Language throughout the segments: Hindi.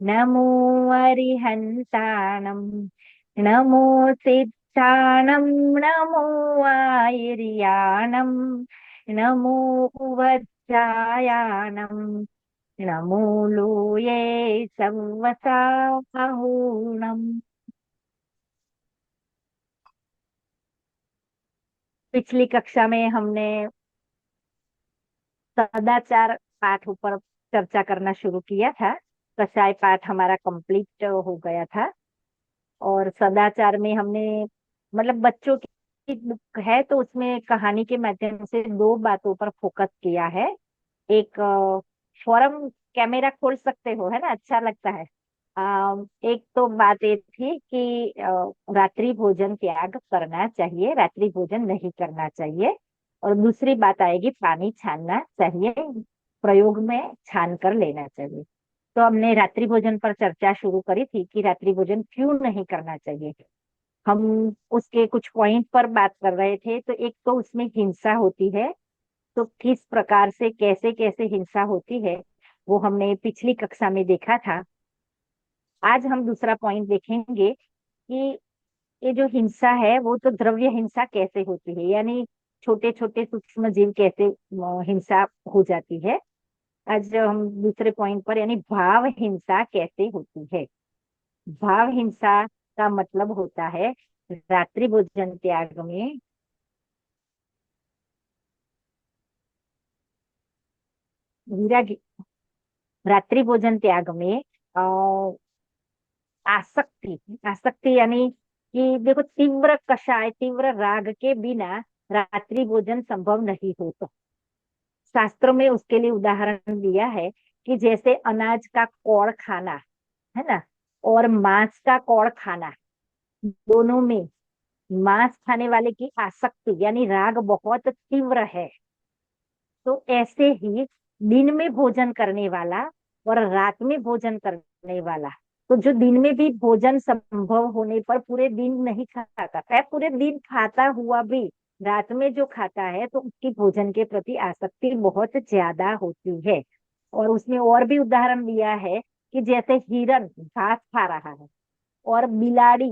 नमो अरिहन्ताणं, नमो सिद्धाणं, नमो आयर्याणं, नमो उवज्रायाणं, नमो लोये सवसाहूणम्। पिछली कक्षा में हमने सदाचार पाठ ऊपर चर्चा करना शुरू किया था। कसाय पाठ हमारा कंप्लीट हो गया था। और सदाचार में हमने मतलब बच्चों की बुक है तो उसमें कहानी के माध्यम से दो बातों पर फोकस किया है। एक फोरम कैमरा खोल सकते हो, है ना, अच्छा लगता है। एक तो बात ये थी कि रात्रि भोजन त्याग करना चाहिए, रात्रि भोजन नहीं करना चाहिए। और दूसरी बात आएगी पानी छानना चाहिए, प्रयोग में छान कर लेना चाहिए। तो हमने रात्रि भोजन पर चर्चा शुरू करी थी कि रात्रि भोजन क्यों नहीं करना चाहिए। हम उसके कुछ पॉइंट पर बात कर रहे थे। तो एक तो उसमें हिंसा होती है, तो किस प्रकार से कैसे कैसे हिंसा होती है वो हमने पिछली कक्षा में देखा था। आज हम दूसरा पॉइंट देखेंगे कि ये जो हिंसा है वो तो द्रव्य हिंसा कैसे होती है, यानी छोटे छोटे सूक्ष्म जीव कैसे हिंसा हो जाती है। आज हम दूसरे पॉइंट पर यानी भाव हिंसा कैसे होती है। भाव हिंसा का मतलब होता है रात्रि भोजन त्याग में विरागी रात्रि भोजन त्याग में अ, आसक्ति आसक्ति यानी कि देखो, तीव्र कषाय तीव्र राग के बिना रात्रि भोजन संभव नहीं होता। शास्त्रों में उसके लिए उदाहरण दिया है कि जैसे अनाज का कौड़ खाना, है ना, और मांस का कौड़ खाना, दोनों में मांस खाने वाले की आसक्ति यानी राग बहुत तीव्र है। तो ऐसे ही दिन में भोजन करने वाला और रात में भोजन करने वाला, तो जो दिन में भी भोजन संभव होने पर पूरे दिन नहीं खाता है, पूरे दिन खाता हुआ भी रात में जो खाता है तो उसकी भोजन के प्रति आसक्ति बहुत ज्यादा होती है। और उसमें और भी उदाहरण दिया है कि जैसे हिरन घास खा रहा है और बिलाड़ी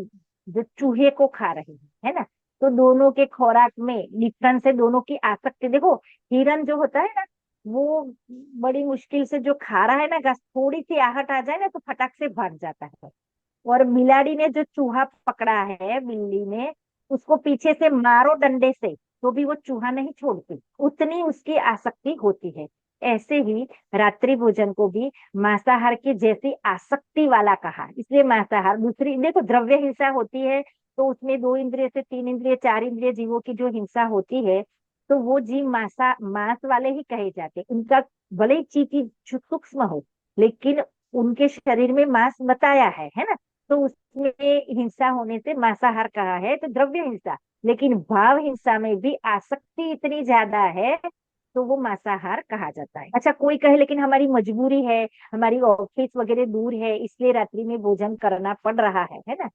जो चूहे को खा रही है ना, तो दोनों के खुराक में डिफरेंस है, दोनों की आसक्ति देखो। हिरन जो होता है ना, वो बड़ी मुश्किल से जो खा रहा है ना घास, थोड़ी सी आहट आ जाए ना तो फटाक से भाग जाता है। और बिलाड़ी ने जो चूहा पकड़ा है, बिल्ली ने उसको पीछे से मारो डंडे से तो भी वो चूहा नहीं छोड़ती, उतनी उसकी आसक्ति होती है। ऐसे ही रात्रि भोजन को भी मांसाहार की जैसी आसक्ति वाला कहा, इसलिए मांसाहार। दूसरी देखो, द्रव्य हिंसा होती है तो उसमें दो इंद्रिय से तीन इंद्रिय चार इंद्रिय जीवों की जो हिंसा होती है, तो वो जीव मांस वाले ही कहे जाते हैं। उनका भले ही चीटी सूक्ष्म हो, लेकिन उनके शरीर में मांस बताया है ना। तो उसमें हिंसा होने से मांसाहार कहा है, तो द्रव्य हिंसा। लेकिन भाव हिंसा में भी आसक्ति इतनी ज्यादा है तो वो मांसाहार कहा जाता है। अच्छा, कोई कहे लेकिन हमारी मजबूरी है, हमारी ऑफिस वगैरह दूर है इसलिए रात्रि में भोजन करना पड़ रहा है ना।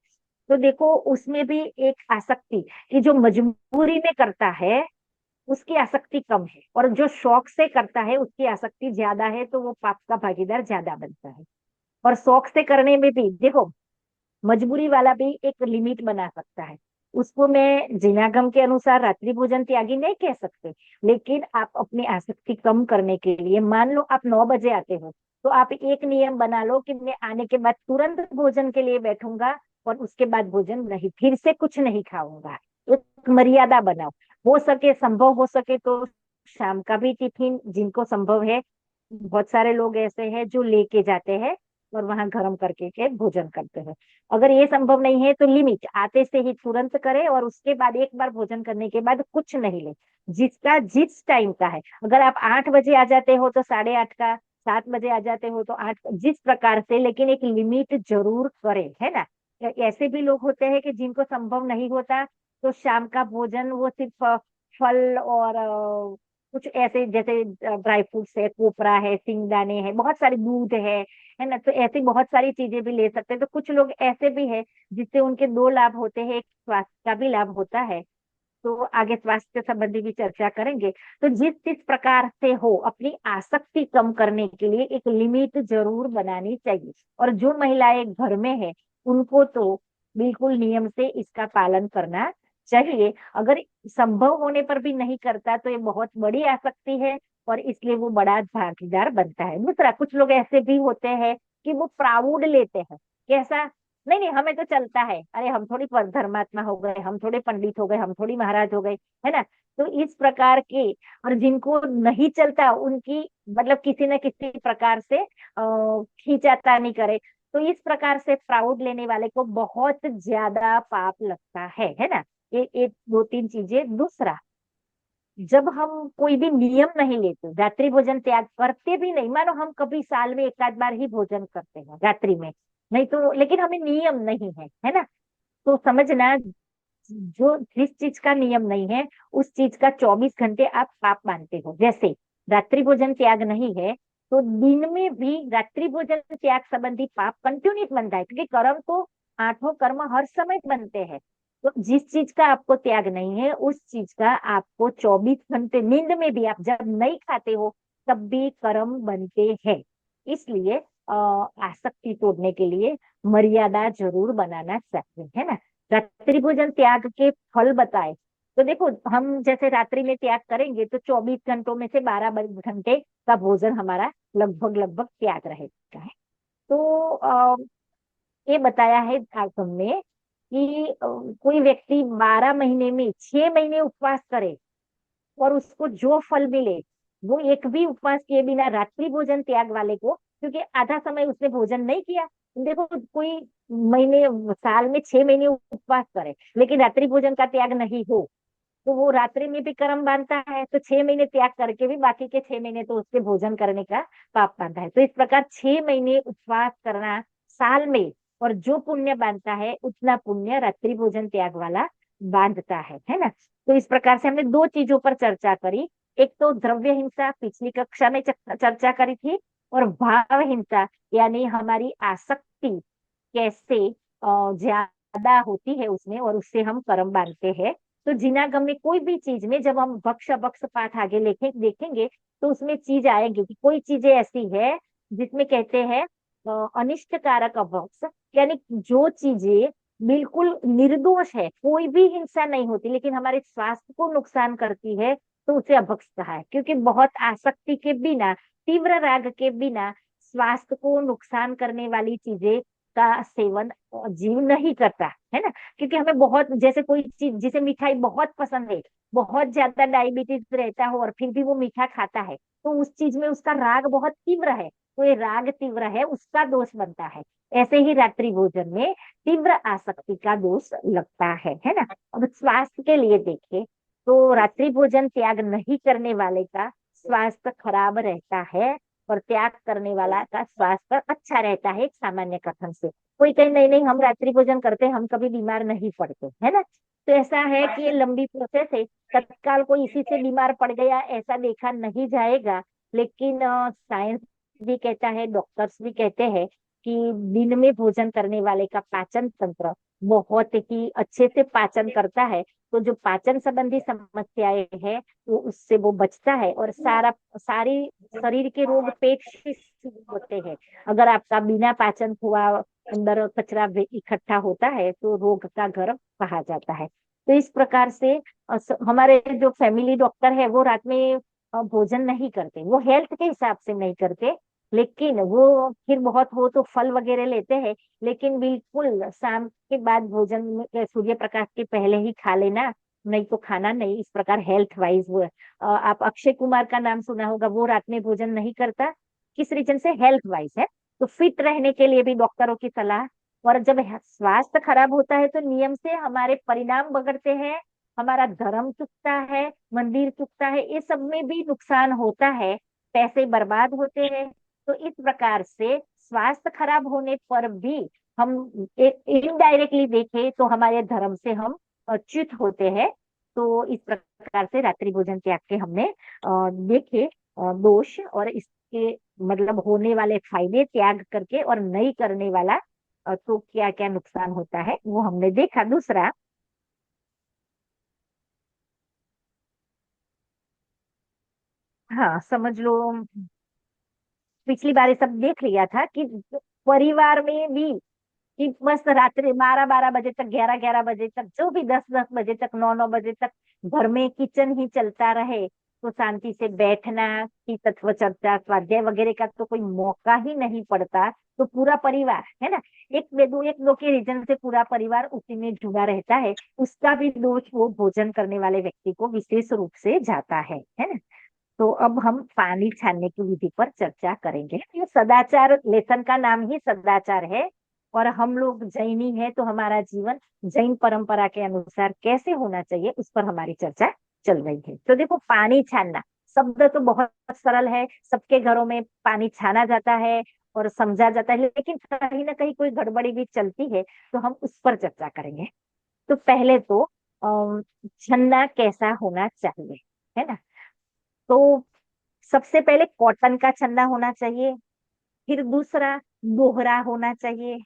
तो देखो, उसमें भी एक आसक्ति कि जो मजबूरी में करता है उसकी आसक्ति कम है, और जो शौक से करता है उसकी आसक्ति ज्यादा है, तो वो पाप का भागीदार ज्यादा बनता है। और शौक से करने में भी देखो, मजबूरी वाला भी एक लिमिट बना सकता है। उसको मैं जिनागम के अनुसार रात्रि भोजन त्यागी नहीं कह सकते, लेकिन आप अपनी आसक्ति कम करने के लिए, मान लो आप 9 बजे आते हो, तो आप एक नियम बना लो कि मैं आने के बाद तुरंत भोजन के लिए बैठूंगा और उसके बाद भोजन नहीं, फिर से कुछ नहीं खाऊंगा। एक मर्यादा बनाओ। हो सके, संभव हो सके तो शाम का भी टिफिन जिनको संभव है, बहुत सारे लोग ऐसे हैं जो लेके जाते हैं और वहां गर्म करके के भोजन करते हैं। अगर ये संभव नहीं है तो लिमिट आते से ही तुरंत करे और उसके बाद एक बार भोजन करने के बाद कुछ नहीं ले, जिसका जिस टाइम का है। अगर आप 8 बजे आ जाते हो तो 8:30 का, 7 बजे आ जाते हो तो 8, जिस प्रकार से, लेकिन एक लिमिट जरूर करे, है ना। ऐसे भी लोग होते हैं कि जिनको संभव नहीं होता, तो शाम का भोजन वो सिर्फ फल और कुछ ऐसे जैसे ड्राई फ्रूट्स है, कोपरा है, सिंगदाने है, बहुत सारे दूध है ना। तो ऐसी बहुत सारी चीजें भी ले सकते हैं। तो कुछ लोग ऐसे भी है जिससे उनके दो लाभ होते हैं, एक स्वास्थ्य का भी लाभ होता है। तो आगे स्वास्थ्य संबंधी भी चर्चा करेंगे। तो जिस जिस प्रकार से हो, अपनी आसक्ति कम करने के लिए एक लिमिट जरूर बनानी चाहिए। और जो महिलाएं घर में है उनको तो बिल्कुल नियम से इसका पालन करना चाहिए। अगर संभव होने पर भी नहीं करता तो ये बहुत बड़ी आसक्ति है, और इसलिए वो बड़ा भागीदार बनता है। दूसरा, कुछ लोग ऐसे भी होते हैं कि वो प्राउड लेते हैं, कैसा, नहीं नहीं हमें तो चलता है, अरे हम थोड़ी धर्मात्मा हो गए, हम थोड़े पंडित हो गए, हम थोड़ी महाराज हो गए, है ना। तो इस प्रकार के, और जिनको नहीं चलता उनकी मतलब किसी न किसी प्रकार से खींचातानी करे, तो इस प्रकार से प्राउड लेने वाले को बहुत ज्यादा पाप लगता है ना। ये एक दो तीन चीजें। दूसरा, जब हम कोई भी नियम नहीं लेते, रात्रि भोजन त्याग करते भी नहीं, मानो हम कभी साल में एक आध बार ही भोजन करते हैं रात्रि में, नहीं तो, लेकिन हमें नियम नहीं है ना, तो समझना, जो जिस चीज का नियम नहीं है उस चीज का 24 घंटे आप पाप मानते हो। जैसे रात्रि भोजन त्याग नहीं है, तो दिन में भी रात्रि भोजन त्याग संबंधी पाप कंटिन्यूस बनता है, क्योंकि कर्म तो आठों कर्म हर समय बनते हैं। तो जिस चीज का आपको त्याग नहीं है उस चीज का आपको 24 घंटे नींद में भी, आप जब नहीं खाते हो तब भी कर्म बनते हैं। इसलिए आसक्ति तोड़ने के लिए मर्यादा जरूर बनाना चाहिए, है ना। रात्रि भोजन त्याग के फल बताए, तो देखो हम जैसे रात्रि में त्याग करेंगे तो 24 घंटों में से 12 घंटे का भोजन हमारा लगभग लगभग त्याग रहेगा है। तो ये बताया है शास्त्रों में कि कोई व्यक्ति 12 महीने में 6 महीने उपवास करे और उसको जो फल मिले, वो एक भी उपवास किए बिना रात्रि भोजन त्याग वाले को, क्योंकि आधा समय उसने भोजन नहीं किया। देखो कोई महीने, साल में 6 महीने उपवास करे लेकिन रात्रि भोजन का त्याग नहीं हो, तो वो रात्रि में भी कर्म बांधता है, तो 6 महीने त्याग करके भी बाकी के 6 महीने तो उसके भोजन करने का पाप बांधा है। तो इस प्रकार 6 महीने उपवास करना साल में, और जो पुण्य बांधता है उतना पुण्य रात्रि भोजन त्याग वाला बांधता है ना। तो इस प्रकार से हमने दो चीजों पर चर्चा करी। एक तो द्रव्य हिंसा पिछली कक्षा में चर्चा करी थी, और भाव हिंसा यानी हमारी आसक्ति कैसे ज्यादा होती है उसमें, और उससे हम कर्म बांधते हैं। तो जिनागम में कोई भी चीज में जब हम भक्ष भक्ष पाठ आगे देखेंगे तो उसमें चीज आएगी कि कोई चीजें ऐसी है जिसमें कहते हैं अनिष्ट कारक अभक्ष, यानी जो चीजें बिल्कुल निर्दोष है, कोई भी हिंसा नहीं होती, लेकिन हमारे स्वास्थ्य को नुकसान करती है, तो उसे अभक्ष कहा है। क्योंकि बहुत आसक्ति के बिना, तीव्र राग के बिना स्वास्थ्य को नुकसान करने वाली चीजें का सेवन जीव नहीं करता, है ना। क्योंकि हमें बहुत, जैसे कोई चीज जिसे मिठाई बहुत पसंद है, बहुत ज्यादा डायबिटीज रहता हो और फिर भी वो मीठा खाता है, तो उस चीज में उसका राग बहुत तीव्र है, तो ये राग तीव्र है, उसका दोष बनता है। ऐसे ही रात्रि भोजन में तीव्र आसक्ति का दोष लगता है ना। अब स्वास्थ्य के लिए देखें तो रात्रि भोजन त्याग नहीं करने वाले का स्वास्थ्य खराब रहता है, और त्याग करने वाला का स्वास्थ्य अच्छा रहता है, एक सामान्य कथन से। कोई कहे नहीं नहीं हम रात्रि भोजन करते हम कभी बीमार नहीं पड़ते, है ना। तो ऐसा है कि ये लंबी प्रोसेस है, तत्काल कोई इसी से बीमार पड़ गया ऐसा देखा नहीं जाएगा। लेकिन साइंस भी कहता है, डॉक्टर्स भी कहते हैं कि दिन में भोजन करने वाले का पाचन तंत्र बहुत ही अच्छे से पाचन करता है, तो जो पाचन संबंधी समस्याएं है वो उससे वो बचता है, और सारी शरीर के रोग पेट से शुरू होते हैं। अगर आपका बिना पाचन हुआ अंदर कचरा इकट्ठा होता है तो रोग का घर कहा जाता है। तो इस प्रकार से हमारे जो फैमिली डॉक्टर है वो रात में भोजन नहीं करते, वो हेल्थ के हिसाब से नहीं करते, लेकिन वो फिर बहुत हो तो फल वगैरह लेते हैं, लेकिन बिल्कुल शाम के बाद भोजन सूर्य प्रकाश के पहले ही खा लेना, नहीं तो खाना नहीं। इस प्रकार हेल्थ वाइज वो आप अक्षय कुमार का नाम सुना होगा, वो रात में भोजन नहीं करता, किस रीजन से, हेल्थ वाइज है। तो फिट रहने के लिए भी डॉक्टरों की सलाह। और जब स्वास्थ्य खराब होता है तो नियम से हमारे परिणाम बिगड़ते हैं, हमारा धर्म चुकता है, मंदिर चुकता है, ये सब में भी नुकसान होता है, पैसे बर्बाद होते हैं। तो इस प्रकार से स्वास्थ्य खराब होने पर भी हम इनडायरेक्टली देखें तो हमारे धर्म से हम च्युत होते हैं। तो इस प्रकार से रात्रि भोजन त्याग के हमने देखे दोष, और इसके मतलब होने वाले फायदे त्याग करके, और नहीं करने वाला तो क्या क्या नुकसान होता है वो हमने देखा। दूसरा, हाँ समझ लो, पिछली बार ये सब देख लिया था कि परिवार में भी, कि बस रात्रि 12-12 बजे तक, 11-11 बजे तक, जो भी 10-10 बजे तक, 9-9 बजे तक घर में किचन ही चलता रहे, तो शांति से बैठना की तत्व चर्चा स्वाध्याय वगैरह का तो कोई मौका ही नहीं पड़ता। तो पूरा परिवार है ना, एक दो के रीजन से पूरा परिवार उसी में जुड़ा रहता है, उसका भी दोष वो भोजन करने वाले व्यक्ति को विशेष रूप से जाता है ना। तो अब हम पानी छानने की विधि पर चर्चा करेंगे। ये सदाचार, लेसन का नाम ही सदाचार है, और हम लोग जैनी है तो हमारा जीवन जैन परंपरा के अनुसार कैसे होना चाहिए उस पर हमारी चर्चा चल रही है। तो देखो, पानी छानना शब्द तो बहुत सरल है, सबके घरों में पानी छाना जाता है और समझा जाता है, लेकिन कहीं ना कहीं कोई गड़बड़ी भी चलती है, तो हम उस पर चर्चा करेंगे। तो पहले तो छन्ना कैसा होना चाहिए, है ना। तो सबसे पहले कॉटन का छन्ना होना चाहिए, फिर दूसरा दोहरा होना चाहिए,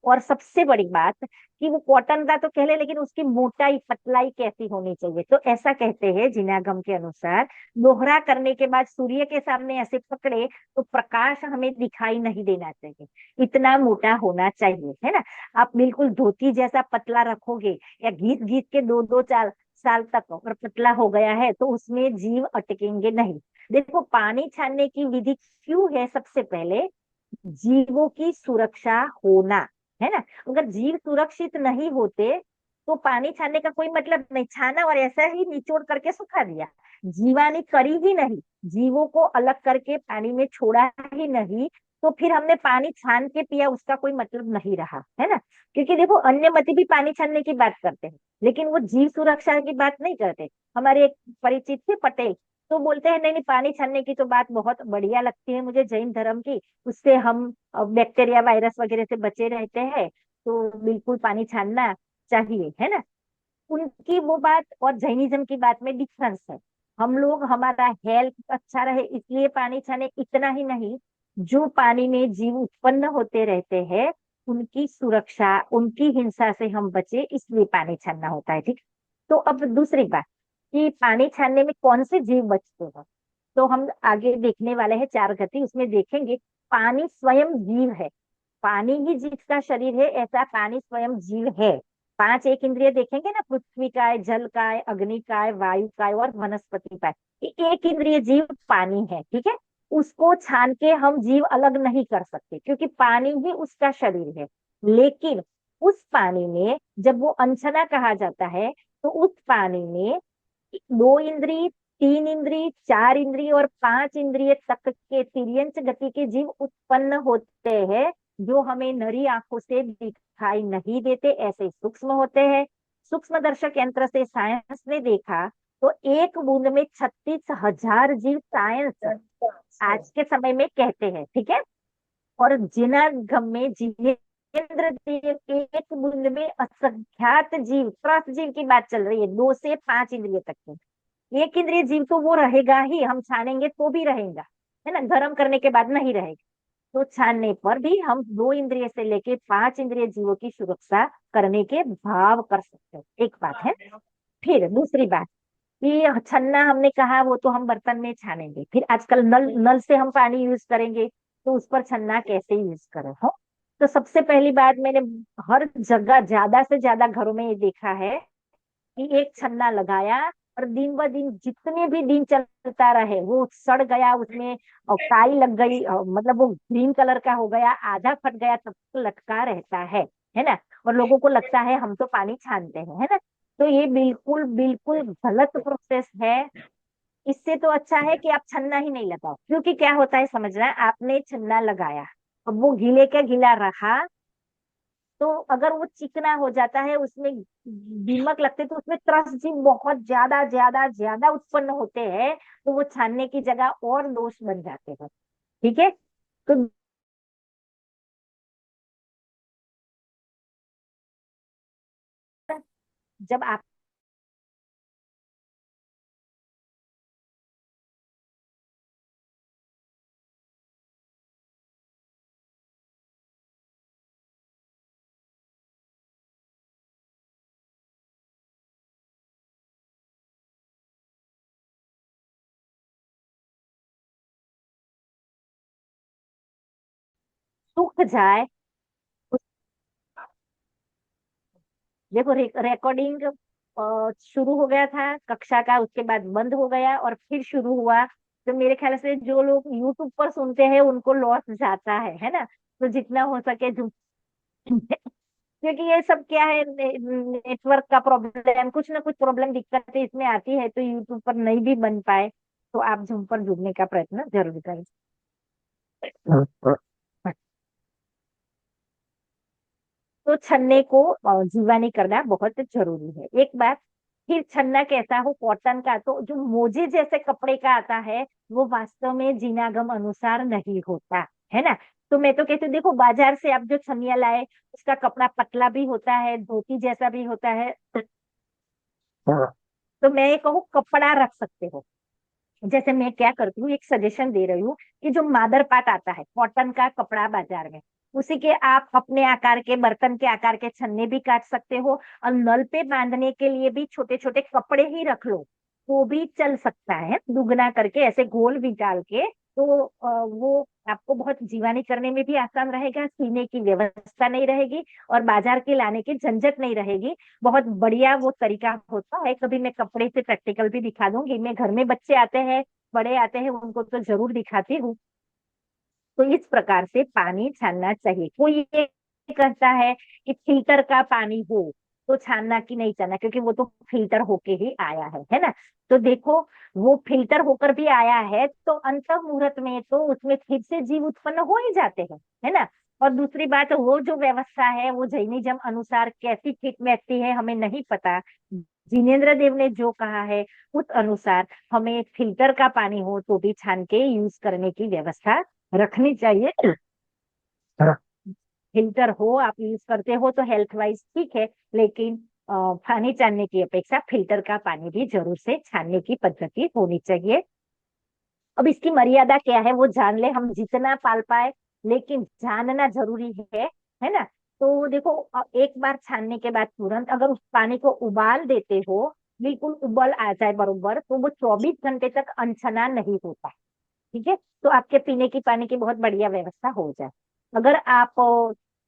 और सबसे बड़ी बात कि वो कॉटन का तो कह ले, लेकिन उसकी मोटाई पतलाई कैसी होनी चाहिए। तो ऐसा कहते हैं जिनागम के अनुसार, दोहरा करने के बाद सूर्य के सामने ऐसे पकड़े तो प्रकाश हमें दिखाई नहीं देना चाहिए, इतना मोटा होना चाहिए, है ना। आप बिल्कुल धोती जैसा पतला रखोगे या घीस घीस के 2-2 4 साल तक और पतला हो गया है, तो उसमें जीव अटकेंगे नहीं। देखो, पानी छानने की विधि क्यों है, सबसे पहले जीवों की सुरक्षा होना, है ना। अगर जीव सुरक्षित नहीं होते तो पानी छानने का कोई मतलब नहीं, छाना और ऐसा ही निचोड़ करके सुखा दिया, जीवानी करी ही नहीं, जीवों को अलग करके पानी में छोड़ा ही नहीं, तो फिर हमने पानी छान के पिया, उसका कोई मतलब नहीं रहा, है ना। क्योंकि देखो, अन्य मती भी पानी छानने की बात करते हैं, लेकिन वो जीव सुरक्षा की बात नहीं करते। हमारे एक परिचित थे पटेल, तो बोलते हैं नहीं नहीं, पानी छानने की तो बात बहुत बढ़िया लगती है मुझे जैन धर्म की, उससे हम बैक्टीरिया वायरस वगैरह से बचे रहते हैं, तो बिल्कुल पानी छानना चाहिए, है ना। उनकी वो बात और जैनिज्म की बात में डिफरेंस है। हम लोग, हमारा हेल्थ अच्छा रहे इसलिए पानी छाने, इतना ही नहीं, जो पानी में जीव उत्पन्न होते रहते हैं उनकी सुरक्षा, उनकी हिंसा से हम बचे, इसलिए पानी छानना होता है, ठीक। तो अब दूसरी बात कि पानी छानने में कौन से जीव बचते हैं, तो हम आगे देखने वाले हैं 4 गति, उसमें देखेंगे पानी स्वयं जीव है, पानी ही जिसका शरीर है, ऐसा पानी स्वयं जीव है। 5 एक इंद्रिय देखेंगे ना, पृथ्वी का है, जल का है, अग्नि का है, वायु का है और वनस्पति का है, ये एक इंद्रिय जीव पानी है, ठीक है। उसको छान के हम जीव अलग नहीं कर सकते, क्योंकि पानी ही उसका शरीर है। लेकिन उस पानी में जब वो अनछना कहा जाता है, तो उस पानी में 2 इंद्री, 3 इंद्री, 4 इंद्री और 5 इंद्रिय तक के तिर्यंच गति के जीव उत्पन्न होते हैं, जो हमें नरी आंखों से दिखाई नहीं देते, ऐसे सूक्ष्म होते हैं। सूक्ष्म दर्शक यंत्र से साइंस ने देखा तो एक बूंद में 36,000 जीव, साइंस आज के समय में कहते हैं, ठीक है। और जिनागम में जिनेंद्र देव के एक बूंद में असंख्यात जीव, त्रस्त जीव की बात चल रही है, 2 से 5 इंद्रिय तक की। एक इंद्रिय जीव तो वो रहेगा ही, हम छानेंगे तो भी रहेगा, है ना, गर्म करने के बाद नहीं रहेगा। तो छानने पर भी हम 2 इंद्रिय से लेके 5 इंद्रिय जीवों की सुरक्षा करने के भाव कर सकते हैं, एक बात है। फिर दूसरी बात कि छन्ना हमने कहा वो तो हम बर्तन में छानेंगे, फिर आजकल नल नल से हम पानी यूज करेंगे, तो उस पर छन्ना कैसे यूज करें हो। तो सबसे पहली बात, मैंने हर जगह ज्यादा से ज्यादा घरों में ये देखा है कि एक छन्ना लगाया और दिन ब दिन, जितने भी दिन चलता रहे, वो सड़ गया, उसमें काई लग गई, मतलब वो ग्रीन कलर का हो गया, आधा फट गया, तब तक लटका रहता है ना। और लोगों को लगता है हम तो पानी छानते हैं, है ना। तो ये बिल्कुल बिल्कुल गलत प्रोसेस है। इससे तो अच्छा है कि आप छन्ना ही नहीं लगाओ, क्योंकि क्या होता है समझना, आपने छन्ना लगाया, अब वो गीले का गीला रहा, तो अगर वो चिकना हो जाता है, उसमें दीमक लगते, तो उसमें त्रस्त जीव बहुत ज्यादा ज्यादा ज्यादा उत्पन्न होते हैं, तो वो छानने की जगह और दोष बन जाते हैं, ठीक है। तो जब आप सूख जाए। देखो रिकॉर्डिंग शुरू हो गया था कक्षा का, उसके बाद बंद हो गया और फिर शुरू हुआ। तो मेरे ख्याल से जो लोग यूट्यूब पर सुनते हैं उनको लॉस जाता है ना। तो जितना हो सके क्योंकि ये सब क्या है, नेटवर्क का प्रॉब्लम, कुछ ना कुछ प्रॉब्लम दिक्कतें इसमें आती है, तो यूट्यूब पर नहीं भी बन पाए तो आप जूम पर जुड़ने का प्रयत्न जरूर करें। तो छन्ने को जीवानी करना बहुत जरूरी है। एक बात फिर, छन्ना कैसा हो, कॉटन का, तो जो मोजे जैसे कपड़े का आता है वो वास्तव में जिनागम अनुसार नहीं होता है ना। तो मैं तो कहती हूँ, देखो बाजार से आप जो छनिया लाए उसका कपड़ा पतला भी होता है, धोती जैसा भी होता है। तो मैं ये कहूँ कपड़ा रख सकते हो। जैसे मैं क्या करती हूँ, एक सजेशन दे रही हूँ कि जो मादर पाट आता है कॉटन का कपड़ा बाजार में, उसी के आप अपने आकार के, बर्तन के आकार के छन्ने भी काट सकते हो, और नल पे बांधने के लिए भी छोटे छोटे कपड़े ही रख लो, वो भी चल सकता है, दुगना करके ऐसे गोल भी डाल के। तो वो आपको बहुत जीवानी करने में भी आसान रहेगा, सीने की व्यवस्था नहीं रहेगी और बाजार के लाने की झंझट नहीं रहेगी। बहुत बढ़िया वो तरीका होता है। कभी मैं कपड़े से प्रैक्टिकल भी दिखा दूंगी, मैं घर में बच्चे आते हैं, बड़े आते हैं, उनको तो जरूर दिखाती हूँ। तो इस प्रकार से पानी छानना चाहिए। कोई ये कहता है कि फिल्टर का पानी हो तो छानना की नहीं छानना, क्योंकि वो तो फिल्टर होके ही आया है ना। तो देखो, वो फिल्टर होकर भी आया है तो अंत मुहूर्त में तो उसमें फिर से जीव उत्पन्न हो ही जाते हैं, है ना। और दूसरी बात, वो जो व्यवस्था है वो जैनिज्म अनुसार कैसी ठीक बैठती है हमें नहीं पता। जिनेन्द्र देव ने जो कहा है उस अनुसार हमें फिल्टर का पानी हो तो भी छान के यूज करने की व्यवस्था रखनी चाहिए। फिल्टर हो आप यूज करते हो तो हेल्थ वाइज ठीक है, लेकिन पानी छानने की अपेक्षा फिल्टर का पानी भी जरूर से छानने की पद्धति होनी चाहिए। अब इसकी मर्यादा क्या है वो जान ले, हम जितना पाल पाए, लेकिन जानना जरूरी है ना। तो देखो, एक बार छानने के बाद तुरंत अगर उस पानी को उबाल देते हो, बिल्कुल उबल आ जाए बरोबर, तो वो 24 घंटे तक अनछना नहीं होता। ठीक है, तो आपके पीने की पानी की बहुत बढ़िया व्यवस्था हो जाए। अगर आप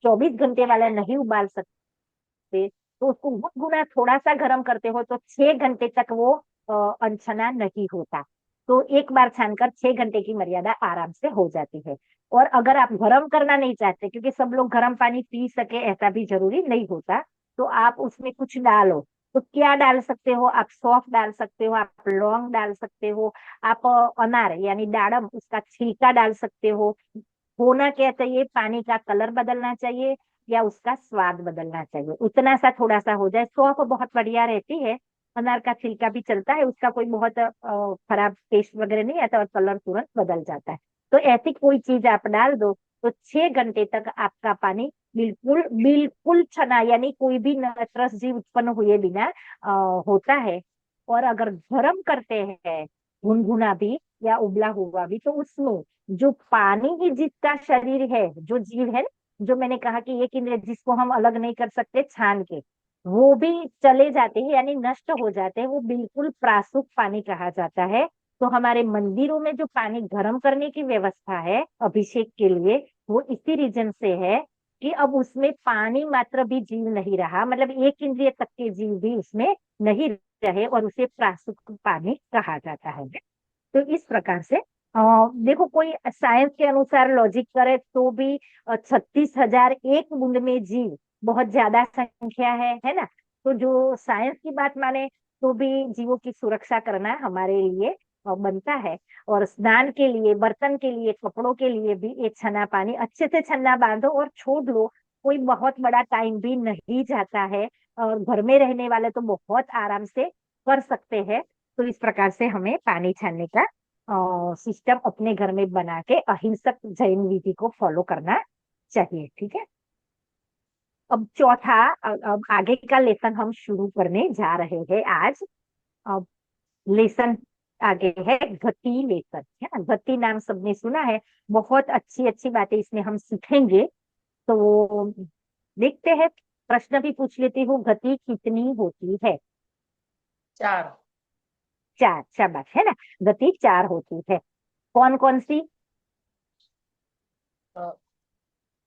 24 घंटे वाला नहीं उबाल सकते तो उसको गुनगुना थोड़ा सा गर्म करते हो तो 6 घंटे तक वो अनछना नहीं होता। तो एक बार छानकर 6 घंटे की मर्यादा आराम से हो जाती है। और अगर आप गर्म करना नहीं चाहते, क्योंकि सब लोग गर्म पानी पी सके ऐसा भी जरूरी नहीं होता, तो आप उसमें कुछ डालो। तो क्या डाल सकते हो आप, सौंफ डाल सकते हो, आप लौंग डाल सकते हो, आप अनार यानी दाड़म उसका छिलका डाल सकते हो। होना क्या चाहिए, पानी का कलर बदलना चाहिए या उसका स्वाद बदलना चाहिए, उतना सा थोड़ा सा हो जाए। सौंफ बहुत बढ़िया रहती है, अनार का छिलका भी चलता है, उसका कोई बहुत खराब टेस्ट वगैरह नहीं आता और कलर तुरंत बदल जाता है। तो ऐसी कोई चीज आप डाल दो तो 6 घंटे तक आपका पानी बिल्कुल बिल्कुल छना, यानी कोई भी नत्रस जीव उत्पन्न हुए बिना होता है। और अगर गर्म करते हैं गुनगुना भी या उबला हुआ भी, तो उसमें जो पानी ही जिसका शरीर है, जो जीव है ना, जो मैंने कहा कि एक इंद्रिय जिसको हम अलग नहीं कर सकते छान के, वो भी चले जाते हैं यानी नष्ट हो जाते हैं, वो बिल्कुल प्रासूक पानी कहा जाता है। तो हमारे मंदिरों में जो पानी गर्म करने की व्यवस्था है अभिषेक के लिए, वो इसी रीजन से है कि अब उसमें पानी मात्र भी जीव नहीं रहा, मतलब एक इंद्रिय तक के जीव भी उसमें नहीं रहे, और उसे प्रासूक पानी कहा जाता है। तो इस प्रकार से देखो, कोई साइंस के अनुसार लॉजिक करे तो भी 36,001 बूंद में जीव बहुत ज्यादा संख्या है ना। तो जो साइंस की बात माने तो भी जीवों की सुरक्षा करना हमारे लिए बनता है। और स्नान के लिए, बर्तन के लिए, कपड़ों के लिए भी एक छन्ना पानी अच्छे से छन्ना बांधो और छोड़ लो। कोई बहुत बड़ा टाइम भी नहीं जाता है, और घर में रहने वाले तो बहुत आराम से कर सकते हैं। तो इस प्रकार से हमें पानी छानने का सिस्टम अपने घर में बना के अहिंसक जैन विधि को फॉलो करना चाहिए। ठीक है, अब चौथा, अब आगे का लेसन हम शुरू करने जा रहे हैं आज। अब लेसन आगे है गति लेसन, है ना। गति नाम सबने सुना है, बहुत अच्छी अच्छी बातें इसमें हम सीखेंगे। तो देखते हैं, प्रश्न भी पूछ लेती हूँ, गति कितनी होती है। 4। चार, शाबाश, है ना। गति 4 होती है। कौन कौन सी।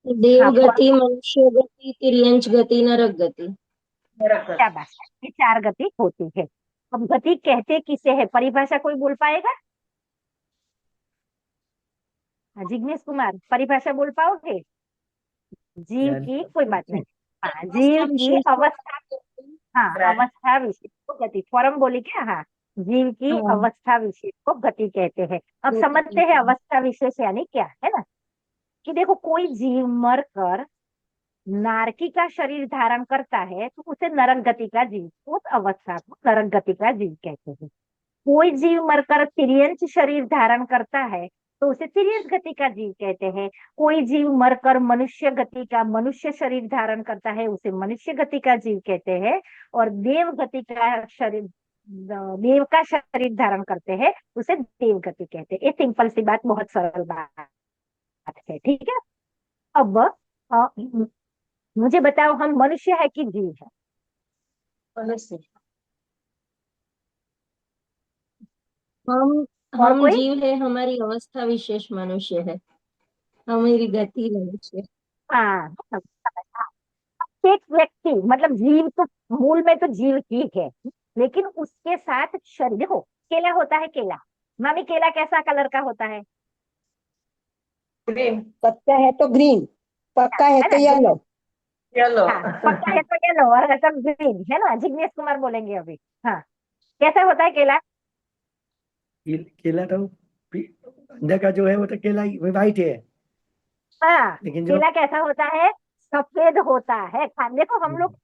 देव हाँ गति, मनुष्य गति, तिर्यंच गति, नरक गति। क्या बात है, ये चार गति होती है। अब गति कहते किसे है, परिभाषा कोई बोल पाएगा? जिग्नेश कुमार, परिभाषा बोल पाओगे? जीव यार की, कोई बात नहीं। हाँ, अवस्था जीव की विशेष को अवस्था। हाँ, अवस्था विशेष को गति, फॉर्म बोली क्या? हाँ, जीव की हाँ, अवस्था विशेष को गति कहते हैं। अब गति समझते हैं कहते हैं। अवस्था विशेष यानी क्या है ना, कि देखो कोई जीव मर कर नारकी का शरीर धारण करता है तो उसे नरक गति का जीव, उस अवस्था को नरक गति का जीव कहते हैं। कोई जीव मरकर तिर्यंच शरीर धारण करता है तो उसे तिर्यंच गति का जीव कहते हैं। कोई जीव मरकर मनुष्य गति का मनुष्य शरीर धारण करता है उसे मनुष्य गति का जीव कहते हैं। और देव गति का शरीर, देव का शरीर धारण करते हैं उसे देव गति कहते हैं। ये सिंपल सी बात, बहुत सरल बात है, ठीक है। अब मुझे बताओ, हम मनुष्य है कि जीव है? मनुष्य। हम और हम कोई? जीव है, हमारी अवस्था विशेष मनुष्य है, हमारी गति मनुष्य। हाँ, एक व्यक्ति मतलब जीव तो मूल में तो जीव ही है, लेकिन उसके साथ शरीर, देखो केला होता है, केला मामी, केला कैसा कलर का होता है? ग्रीन। कच्चा है तो ग्रीन, पक्का है है तो ना, येलो। येलो। हाँ, पक्का है तो येलो और सब ग्रीन है ना। जिग्नेश कुमार बोलेंगे अभी। हाँ, कैसा होता है केला? केला तो अंदर का जो है वो तो केला वाइट है, हाँ, लेकिन जो केला कैसा होता है? सफेद होता है। देखो हम लोग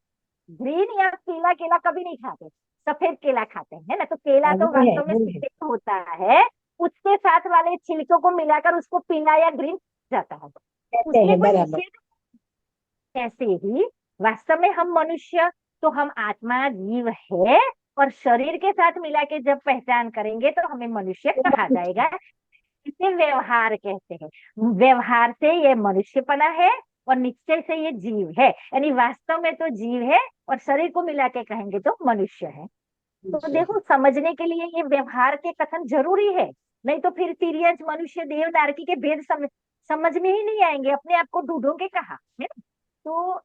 ग्रीन या पीला केला कभी नहीं खाते, सफेद केला खाते हैं, है ना। तो केला हाँ, तो वास्तव में वो है। सफेद होता है, उसके साथ वाले छिलकों को मिलाकर उसको पीला या ग्रीन जाता है, कहते उसमें हैं कोई बराबर। निषेध। ऐसे ही वास्तव में हम मनुष्य तो हम आत्मा जीव है, और शरीर के साथ मिला के जब पहचान करेंगे तो हमें मनुष्य कहा जाएगा। इसे व्यवहार कहते हैं। व्यवहार से ये मनुष्यपना है और निश्चय से ये जीव है, यानी वास्तव में तो जीव है और शरीर को मिला के कहेंगे तो मनुष्य है। तो देखो, समझने के लिए ये व्यवहार के कथन जरूरी है, नहीं तो फिर तिर्यंच मनुष्य देव नारकी के भेद समझ में ही नहीं आएंगे, अपने आप को ढूंढोगे कहाँ, है ना। तो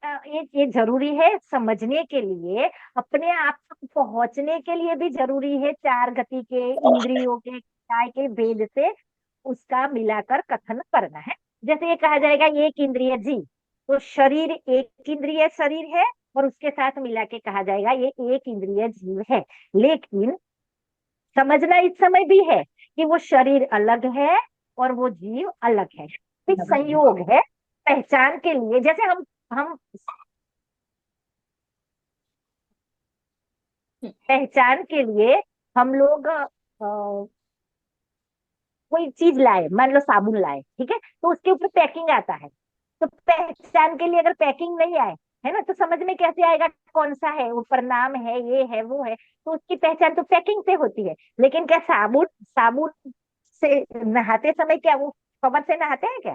ये जरूरी है समझने के लिए, अपने आप तक पहुंचने के लिए भी जरूरी है, चार गति के इंद्रियों के काय के भेद से उसका मिलाकर कथन करना है। जैसे ये कहा जाएगा एक इंद्रिय जीव, तो शरीर एक इंद्रिय शरीर है और उसके साथ मिला के कहा जाएगा ये एक इंद्रिय जीव है। लेकिन समझना इस समय भी है कि वो शरीर अलग है और वो जीव अलग है, फिर संयोग है पहचान के लिए। जैसे हम पहचान के लिए हम लोग कोई चीज लाए, मान लो साबुन लाए, ठीक है, तो उसके ऊपर पैकिंग आता है। तो पहचान के लिए अगर पैकिंग नहीं आए, है ना, तो समझ में कैसे आएगा कौन सा है, ऊपर नाम है, ये है वो है, तो उसकी पहचान तो पैकिंग से होती है। लेकिन क्या साबुन साबुन से नहाते समय क्या वो कवर से नहाते हैं क्या?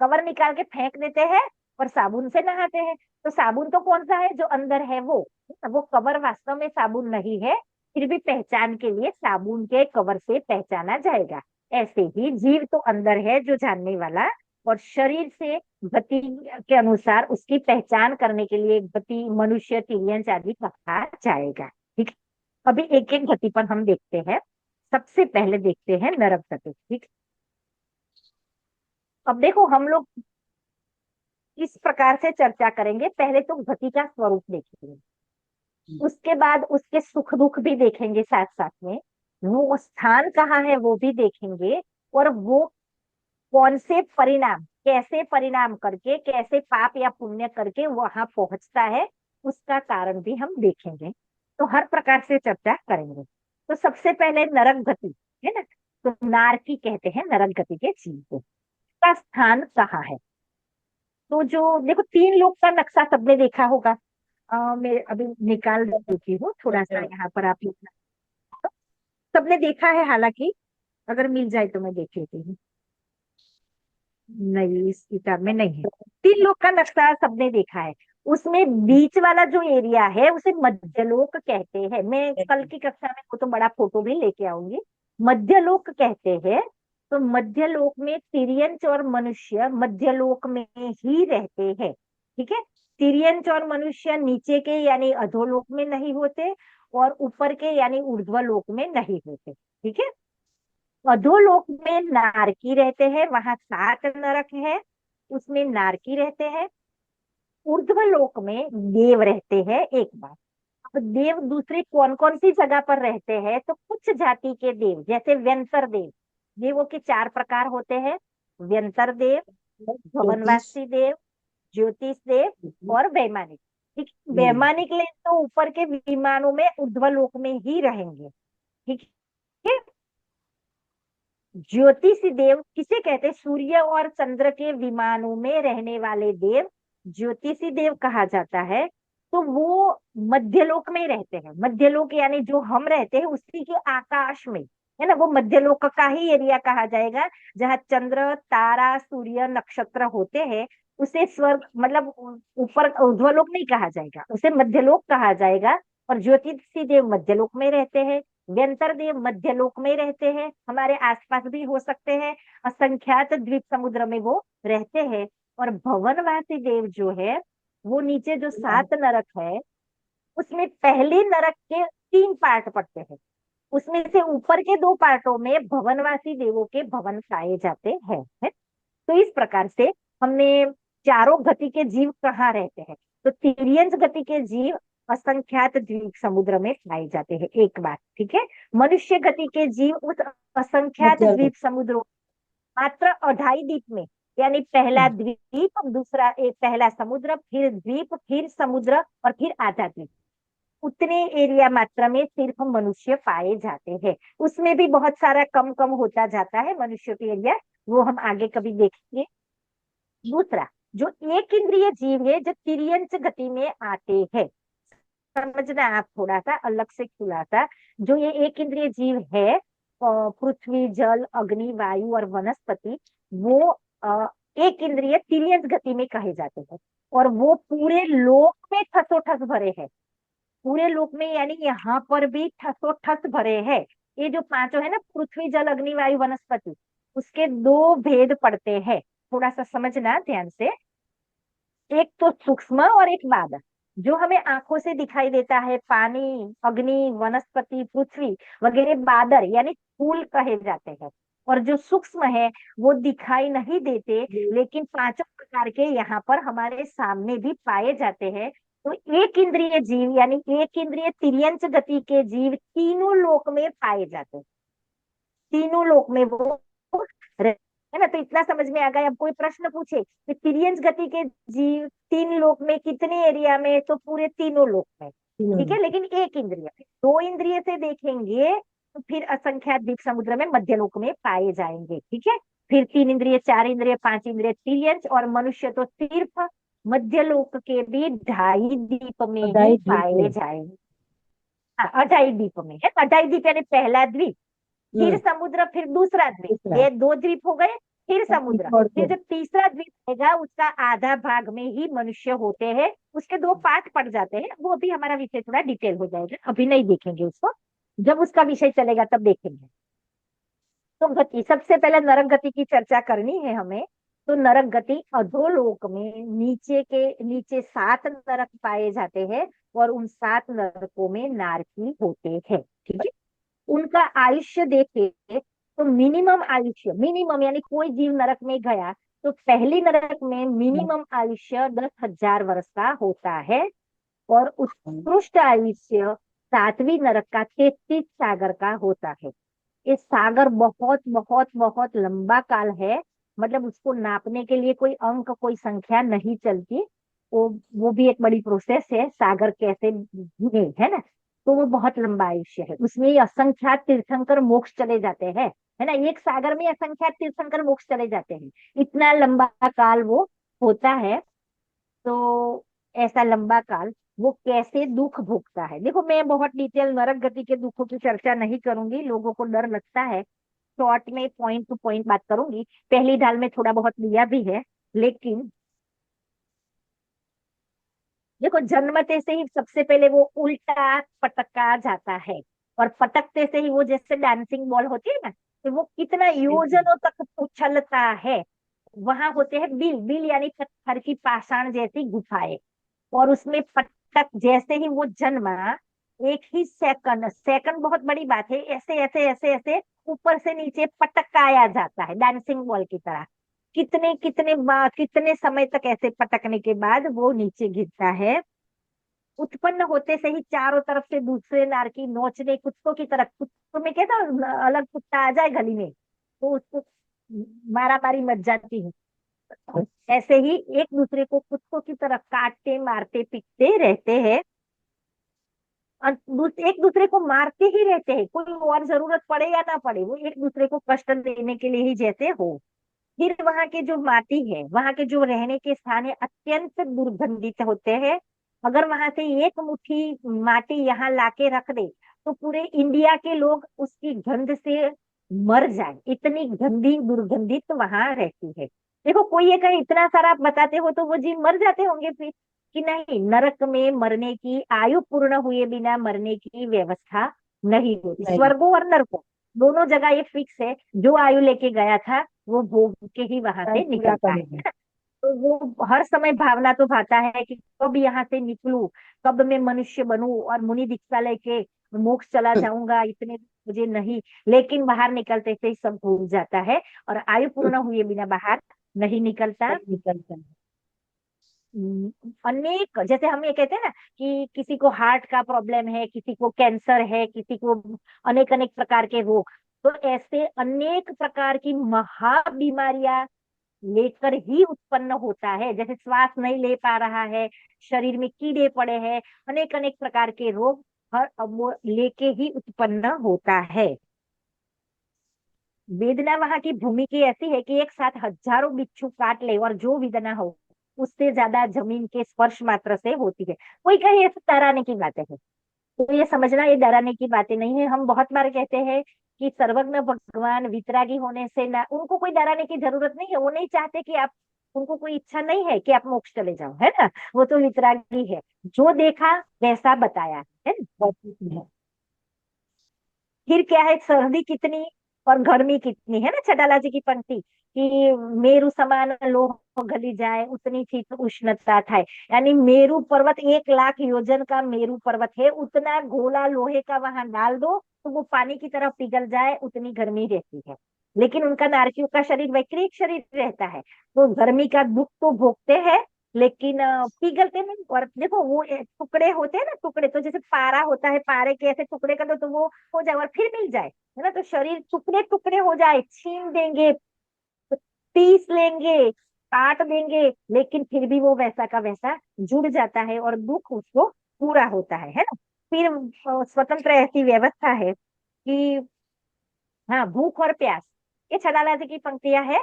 कवर निकाल के फेंक देते हैं और साबुन से नहाते हैं। तो साबुन तो कौन सा है, जो अंदर है वो कवर वास्तव में साबुन नहीं है, फिर भी पहचान के लिए साबुन के कवर से पहचाना जाएगा। ऐसे ही जीव तो अंदर है जो जानने वाला, और शरीर से गति के अनुसार उसकी पहचान करने के लिए गति मनुष्य तिर्यंच आदि कहा जाएगा, ठीक है। अभी एक एक गति पर हम देखते हैं। सबसे पहले देखते हैं नरक गति, ठीक। अब देखो हम लोग इस प्रकार से चर्चा करेंगे, पहले तो गति का स्वरूप देखेंगे, उसके बाद उसके सुख दुख भी देखेंगे, साथ साथ में वो स्थान कहाँ है वो भी देखेंगे, और वो कौन से परिणाम, कैसे परिणाम करके, कैसे पाप या पुण्य करके वहां पहुंचता है, उसका कारण भी हम देखेंगे। तो हर प्रकार से चर्चा करेंगे। तो सबसे पहले नरक गति, है ना, तो नारकी कहते हैं नरक गति के जीव को। का स्थान कहाँ है? तो जो देखो, तीन लोग का नक्शा सबने देखा होगा। मैं अभी निकाल देती हूँ थोड़ा सा यहाँ पर, आप लोग सबने देखा है, हालांकि अगर मिल जाए तो मैं देख लेती हूँ। नहीं, इस किताब में नहीं है। तीन लोग का नक्शा सबने देखा है, उसमें बीच वाला जो एरिया है उसे मध्यलोक कहते हैं। मैं कल की कक्षा में वो तो बड़ा फोटो भी लेके आऊंगी। मध्यलोक कहते हैं। तो मध्यलोक में तिर्यंच और मनुष्य मध्यलोक में ही रहते हैं। ठीक है, तिर्यंच और मनुष्य नीचे के यानी अधोलोक में नहीं होते और ऊपर के यानी ऊर्ध्वलोक में नहीं होते। ठीक है, अधोलोक में नारकी रहते हैं, वहां 7 नरक है, उसमें नारकी रहते हैं। ऊर्ध्वलोक में देव रहते हैं। एक बात, अब देव दूसरे कौन कौन सी जगह पर रहते हैं, तो कुछ जाति के देव जैसे व्यंतर देव, देवों के 4 प्रकार होते हैं, व्यंतर देव, ज्योतिष भवनवासी देव, ज्योतिष देव और वैमानिक। ठीक, वैमानिक ले तो ऊपर के विमानों में ऊर्ध्वलोक में ही रहेंगे। ठीक है, ज्योतिषी देव किसे कहते हैं, सूर्य और चंद्र के विमानों में रहने वाले देव ज्योतिषी देव कहा जाता है। तो वो मध्यलोक में रहते हैं। मध्यलोक यानी जो हम रहते हैं उसी के आकाश में, है ना, वो मध्यलोक का ही एरिया कहा जाएगा। जहाँ चंद्र, तारा, सूर्य, नक्षत्र होते हैं उसे स्वर्ग मतलब ऊपर ऊर्ध्वलोक नहीं कहा जाएगा, उसे मध्यलोक कहा जाएगा। और ज्योतिषी देव मध्यलोक में रहते हैं, व्यंतर देव मध्यलोक में रहते हैं, हमारे आसपास भी हो सकते हैं, असंख्यात द्वीप समुद्र में वो रहते हैं। और भवनवासी देव जो है वो नीचे जो 7 नरक है उसमें पहले नरक के 3 पार्ट पड़ते हैं, उसमें से ऊपर के 2 पार्टों में भवनवासी देवों के भवन पाए जाते हैं, है? तो इस प्रकार से हमने चारों गति के जीव कहाँ रहते हैं, तो तिर्यंच गति के जीव असंख्यात द्वीप समुद्र में पाए जाते हैं। एक बात, ठीक है, मनुष्य गति के जीव उस असंख्यात मध्यलोक द्वीप समुद्रों मात्र 2.5 द्वीप में, यानी पहला द्वीप, दूसरा एक पहला समुद्र, फिर द्वीप, फिर समुद्र और फिर आधा द्वीप, उतने एरिया मात्रा में सिर्फ मनुष्य पाए जाते हैं। उसमें भी बहुत सारा कम कम होता जाता है मनुष्य के एरिया, वो हम आगे कभी देखेंगे। दूसरा, जो एक इंद्रिय जीव है जो तिर्यंच गति में आते हैं, समझना आप थोड़ा सा अलग से खुलासा। जो ये एक इंद्रिय जीव है, पृथ्वी, जल, अग्नि, वायु और वनस्पति, वो एक इंद्रिय तिर्यंच गति में कहे जाते हैं। और वो पूरे लोक में ठसोठस भरे हैं, पूरे लोक में यानी यहाँ पर भी ठसोठस भरे हैं। ये जो पांचों है ना, पृथ्वी, जल, अग्नि, वायु, वनस्पति, उसके 2 भेद पड़ते हैं, थोड़ा सा समझना ध्यान से। एक तो सूक्ष्म और एक बादर। जो हमें आंखों से दिखाई देता है, पानी, अग्नि, वनस्पति, पृथ्वी वगैरह, बादर यानी फूल कहे जाते हैं। और जो सूक्ष्म है वो दिखाई नहीं देते, लेकिन पांचों प्रकार के यहाँ पर हमारे सामने भी पाए जाते हैं। तो एक इंद्रिय जीव यानी एक इंद्रिय तिर्यंच गति के जीव तीनों लोक में पाए जाते हैं, तीनों लोक में वो है ना। तो इतना समझ में आ गया। अब कोई प्रश्न पूछे कि तिर्यंच गति के जीव 3 लोक में कितने एरिया में, तो पूरे तीनों लोक में। ठीक है, लेकिन एक इंद्रिय, 2 इंद्रिय से देखेंगे तो फिर असंख्यात द्वीप समुद्र में मध्यलोक में पाए जाएंगे। ठीक है, फिर 3 इंद्रिय, 4 इंद्रिय, 5 इंद्रिय तिर्यंच, और मनुष्य तो सिर्फ मध्यलोक के भी 2.5 द्वीप में ही ढाई द्वीप पाए में जाएंगे। हाँ, 2.5 द्वीप में है, 2.5 द्वीप यानी पहला द्वीप, फिर समुद्र, फिर दूसरा द्वीप, दूसरा ये 2 द्वीप हो गए, फिर समुद्र, और फिर जो तीसरा द्वीप रहेगा उसका आधा भाग में ही मनुष्य होते हैं। उसके 2 पार्ट पड़ जाते हैं, वो भी हमारा विषय थोड़ा डिटेल हो जाएगा, अभी नहीं देखेंगे उसको, जब उसका विषय चलेगा तब देखेंगे। तो गति, सबसे पहले नरक गति की चर्चा करनी है हमें। तो नरक गति अधोलोक में नीचे 7 नरक पाए जाते हैं, और उन 7 नरकों में नारकी होते हैं। ठीक है, उनका आयुष्य देखे तो मिनिमम आयुष्य, मिनिमम यानी कोई जीव नरक में गया तो पहली नरक में मिनिमम आयुष्य 10,000 वर्ष का होता है, और उत्कृष्ट आयुष्य 7वीं नरक का 33 सागर का होता है। ये सागर बहुत बहुत बहुत लंबा काल है, मतलब उसको नापने के लिए कोई अंक, कोई संख्या नहीं चलती। वो भी एक बड़ी प्रोसेस है, सागर कैसे गिरे, है ना। तो वो बहुत लंबा आयुष्य है, उसमें ये असंख्यात तीर्थंकर मोक्ष चले जाते हैं, है ना। एक सागर में असंख्यात तीर्थंकर मोक्ष चले जाते हैं, इतना लंबा काल वो होता है। तो ऐसा लंबा काल वो कैसे दुख भोगता है, देखो मैं बहुत डिटेल नरक गति के दुखों की चर्चा नहीं करूंगी, लोगों को डर लगता है। शॉर्ट में पॉइंट टू पॉइंट बात करूंगी, पहली ढाल में थोड़ा बहुत लिया भी है। लेकिन देखो, जन्मते से ही सबसे पहले वो उल्टा पटका जाता है, और पटकते से ही वो जैसे डांसिंग बॉल होती है ना, तो वो कितना योजनों तक उछलता है। वहां होते हैं बिल, बिल यानी पत्थर की पाषाण जैसी गुफाएं, और उसमें पटक जैसे ही वो जन्मा, एक ही सेकंड, सेकंड बहुत बड़ी बात है, ऐसे ऐसे ऐसे ऐसे ऊपर से नीचे पटकाया जाता है डांसिंग बॉल की तरह। कितने कितने कितने समय तक ऐसे पटकने के बाद वो नीचे गिरता है। उत्पन्न होते से ही चारों तरफ से दूसरे नार की नोचने कुत्तों की तरह, कुत्तों में कहता अलग कुत्ता आ जाए गली में तो उसको मारा मारी मच जाती है, ऐसे ही एक दूसरे को कुत्तों की तरह काटते मारते पीटते रहते हैं, और एक दूसरे को मारते ही रहते हैं, कोई और जरूरत पड़े या ना पड़े, वो एक दूसरे को कष्ट देने के लिए ही जैसे हो। फिर वहां के जो माटी है, वहां के जो रहने के स्थान है, अत्यंत दुर्गंधित होते हैं। अगर वहां से एक मुट्ठी माटी यहाँ लाके रख दे तो पूरे इंडिया के लोग उसकी गंध से मर जाए, इतनी गंदी दुर्गंधित वहां रहती है। देखो कोई ये कहे इतना सारा आप बताते हो तो वो जीव मर जाते होंगे फिर, कि नहीं, नरक में मरने की, आयु पूर्ण हुए बिना मरने की व्यवस्था नहीं होती। नहीं। स्वर्गों और नरकों दोनों जगह ये फिक्स है, जो आयु लेके गया था वो भोग के ही वहां से पूरा निकलता करेंगे। है। तो वो हर समय भावना तो भाता है कि कब यहाँ से निकलूं, कब मैं मनुष्य बनूं और मुनि दीक्षा लेके मोक्ष चला जाऊंगा, इतने मुझे नहीं। लेकिन बाहर निकलते से ही सब भूल जाता है, और आयु पूर्ण हुए बिना बाहर नहीं निकलता। निकलता है। अनेक, जैसे हम ये कहते हैं ना कि किसी को हार्ट का प्रॉब्लम है, किसी को कैंसर है, किसी को अनेक अनेक प्रकार के रोग, तो ऐसे अनेक प्रकार की महा बीमारियां लेकर ही उत्पन्न होता है। जैसे श्वास नहीं ले पा रहा है, शरीर में कीड़े पड़े हैं, अनेक अनेक प्रकार के रोग हर अब वो लेके ही उत्पन्न होता है। वेदना वहां की भूमि की ऐसी है कि एक साथ हजारों बिच्छू काट ले और जो वेदना हो उससे ज्यादा जमीन के स्पर्श मात्र से होती है। कोई कहे ये सब डराने की बातें है, तो ये समझना ये डराने की बातें नहीं है। हम बहुत बार कहते हैं कि सर्वज्ञ भगवान वितरागी होने से ना, उनको कोई डराने की जरूरत नहीं है। वो नहीं चाहते कि आप, उनको कोई इच्छा नहीं है कि आप मोक्ष चले जाओ, है ना। वो तो वितरागी है, जो देखा वैसा बताया है ना। फिर क्या है, सर्दी कितनी और गर्मी कितनी है ना, छटाला जी की पंक्ति कि मेरु समान लोह गली जाए उतनी शीत उष्णता था। यानी मेरु पर्वत 1 लाख योजन का मेरु पर्वत है, उतना गोला लोहे का वहां डाल दो तो वो पानी की तरह पिघल जाए, उतनी गर्मी रहती है। लेकिन उनका नारकियों का शरीर वैक्रिक शरीर रहता है, तो गर्मी का दुख तो भोगते हैं, लेकिन पिघलते नहीं। और देखो वो टुकड़े होते हैं ना, टुकड़े तो जैसे पारा होता है, पारे के ऐसे टुकड़े कर दो तो वो हो जाए और फिर मिल जाए, है ना। तो शरीर टुकड़े टुकड़े हो जाए, छीन देंगे, पीस लेंगे, काट देंगे, लेकिन फिर भी वो वैसा का वैसा जुड़ जाता है और दुख उसको पूरा होता है ना। फिर स्वतंत्र ऐसी व्यवस्था है कि हाँ, भूख और प्यास, ये छलाला जी की पंक्तियां है।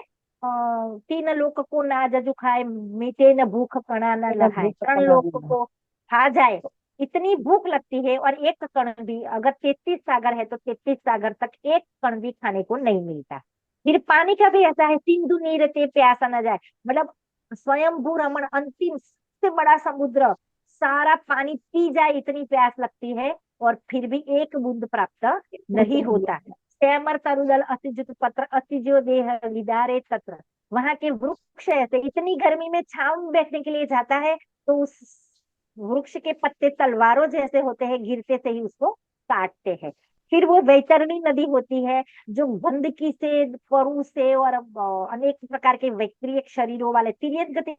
3 लोक को ना जजु खाए, मीटे न भूख कणा न मेरा लहाए, भूख 3 लोक को खा जाए, इतनी भूख लगती है, और एक कण भी, अगर 33 सागर है तो 33 सागर तक एक कण भी खाने को नहीं मिलता। फिर पानी का भी ऐसा है, सिंधु नीरते प्यासा न जाए, मतलब स्वयंभू रमण, अंतिम सबसे बड़ा समुद्र, सारा पानी पी जाए इतनी प्यास लगती है, और फिर भी एक बूंद प्राप्त नहीं होता। श्यामर तरुदल अतिजुत पत्र अतिजो देह विदारे तत्र, वहां के वृक्ष ऐसे इतनी गर्मी में छांव में बैठने के लिए जाता है तो उस वृक्ष के पत्ते तलवारों जैसे होते हैं, गिरते से ही उसको काटते हैं। फिर वो वैतरणी नदी होती है जो गंदगी से, परू से और अनेक प्रकार के वैक्रिय शरीरों वाले, तिर्यक गति